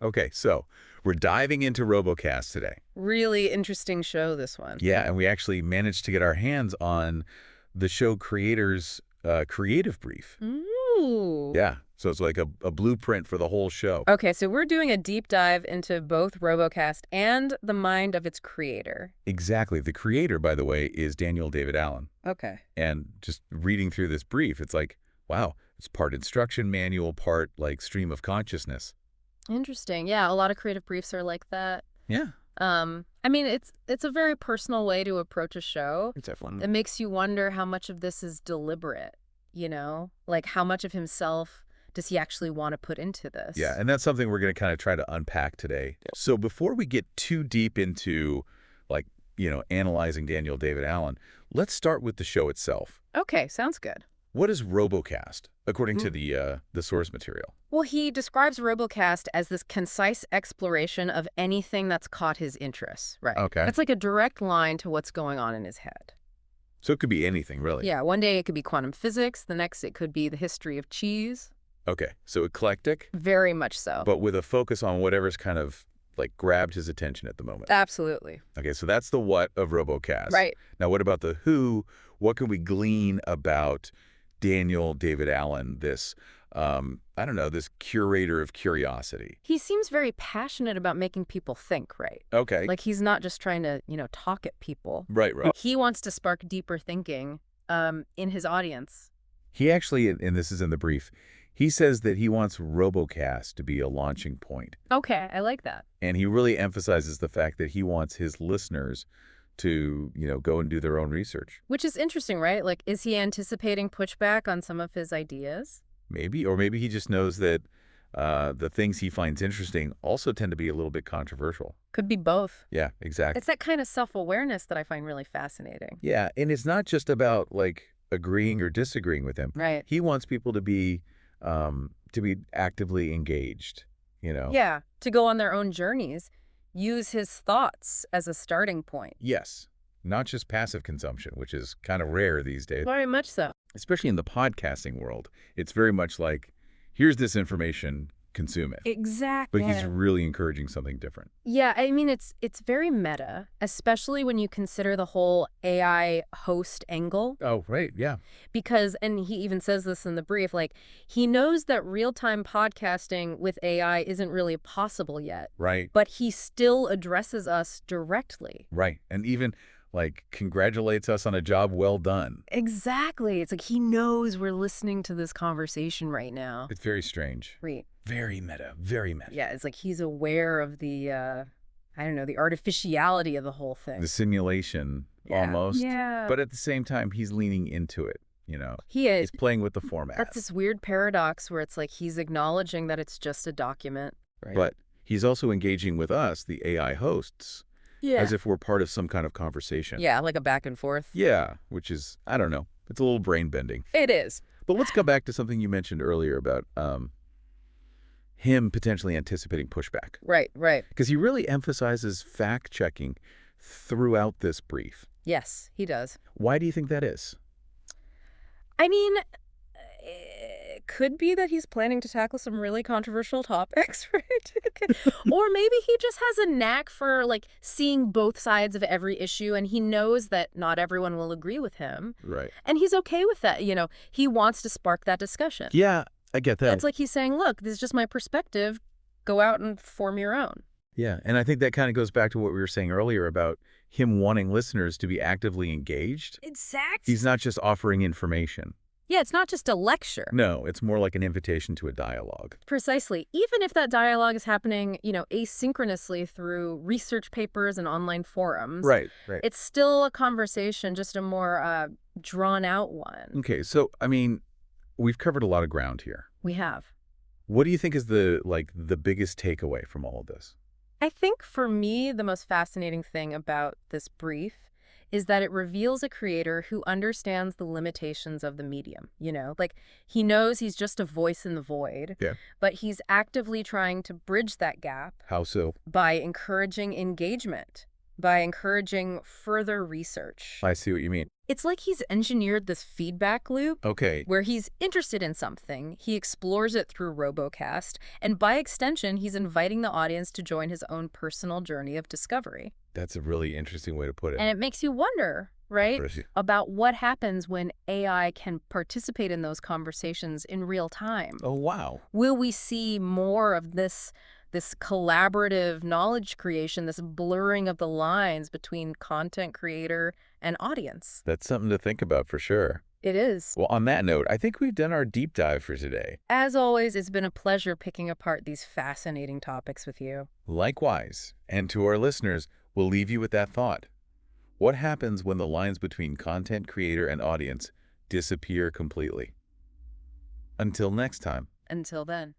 Okay, so we're diving into RoboCast today. Really interesting show, this one. Yeah, and we actually managed to get our hands on the show creator's creative brief. Ooh. Yeah, so it's like a blueprint for the whole show. Okay, so we're doing a deep dive into both RoboCast and the mind of its creator. Exactly. The creator, by the way, is Daniel David Allen. Okay. And just reading through this brief, it's like, wow, it's part instruction manual, part like stream of consciousness. Interesting. Yeah, a lot of creative briefs are like that. Yeah. I mean, it's a very personal way to approach a show. It's F1. It makes you wonder how much of this is deliberate, you know? Like, how much of himself does he actually want to put into this? Yeah, and that's something we're going to kind of try to unpack today. So before we get too deep into, like, analyzing Daniel David Allen, let's start with the show itself. Okay, sounds good. What is RoboCast, according to the source material? Well, he describes RoboCast as this concise exploration of anything that's caught his interest. Right. Okay. It's like a direct line to what's going on in his head. So it could be anything, really. Yeah, one day it could be quantum physics, the next it could be the history of cheese. Okay, so eclectic, Very much so. but with a focus on whatever's kind of, like, grabbed his attention at the moment. Absolutely. Okay, so that's the what of RoboCast. Right. Now, what about the who? What can we glean about Daniel David Allen, this, I don't know, this curator of curiosity? He seems very passionate about making people think, right? Okay. Like he's not just trying to, talk at people. Right, right. He wants to spark deeper thinking in his audience. He actually, and this is in the brief, he says that he wants RoboCast to be a launching point. Okay, I like that. And he really emphasizes the fact that he wants his listeners to, go and do their own research. Which is interesting, right? Like, is he anticipating pushback on some of his ideas? Maybe, or maybe he just knows that the things he finds interesting also tend to be a little bit controversial. Could be both. Yeah, exactly. It's that kind of self-awareness that I find really fascinating. Yeah, and it's not just about, like, agreeing or disagreeing with him. Right. He wants people to be actively engaged, Yeah, to go on their own journeys. Use his thoughts as a starting point. Yes, not just passive consumption, which is kind of rare these days. Very much so. Especially in the podcasting world. It's very much like, here's this information, consume it. Exactly. But he's really encouraging something different. Yeah, I mean, it's very meta, especially when you consider the whole AI host angle. Oh, right, yeah. Because, and he even says this in the brief, like, he knows that real-time podcasting with AI isn't really possible yet. Right. But he still addresses us directly. Right, and even, like, congratulates us on a job well done. Exactly. It's like he knows we're listening to this conversation right now. It's very strange. Right. Very meta, very meta. Yeah, it's like he's aware of the, I don't know, the artificiality of the whole thing. The simulation, Yeah. almost. Yeah. But at the same time, he's leaning into it, He is. He's playing with the format. That's this weird paradox where it's like he's acknowledging that it's just a document. Right. But he's also engaging with us, the AI hosts, yeah. as if we're part of some kind of conversation. Yeah, like a back and forth. Yeah, which is, I don't know, it's a little brain bending. It is. But let's come back to something you mentioned earlier about him potentially anticipating pushback. Right, right. Because he really emphasizes fact-checking throughout this brief. Yes, he does. Why do you think that is? I mean, it could be that he's planning to tackle some really controversial topics, right? Or maybe he just has a knack for, like, seeing both sides of every issue, and he knows that not everyone will agree with him. Right. And he's okay with that, He wants to spark that discussion. Yeah, I get that. It's like he's saying, look, this is just my perspective. Go out and form your own. Yeah, and I think that kind of goes back to what we were saying earlier about him wanting listeners to be actively engaged. Exactly. He's not just offering information. Yeah, it's not just a lecture. No, it's more like an invitation to a dialogue. Precisely. Even if that dialogue is happening, asynchronously through research papers and online forums. Right, right. It's still a conversation, just a more drawn out one. Okay, so, I mean, we've covered a lot of ground here. We have. What do you think is the biggest takeaway from all of this? I think for me, the most fascinating thing about this brief is that it reveals a creator who understands the limitations of the medium, Like, he knows he's just a voice in the void, Yeah. but he's actively trying to bridge that gap. How so? By encouraging engagement, by encouraging further research. I see what you mean. It's like he's engineered this feedback loop Okay, where he's interested in something, he explores it through RoboCast, and by extension, he's inviting the audience to join his own personal journey of discovery. that's a really interesting way to put it. And it makes you wonder, right, about what happens when AI can participate in those conversations in real time. Oh, wow. Will we see more of this collaborative knowledge creation, this blurring of the lines between content creator and audience? That's something to think about for sure. It is. Well, on that note, I think we've done our deep dive for today. As always, it's been a pleasure picking apart these fascinating topics with you. Likewise, and to our listeners, we'll leave you with that thought. What happens when the lines between content creator and audience disappear completely? Until next time. Until then.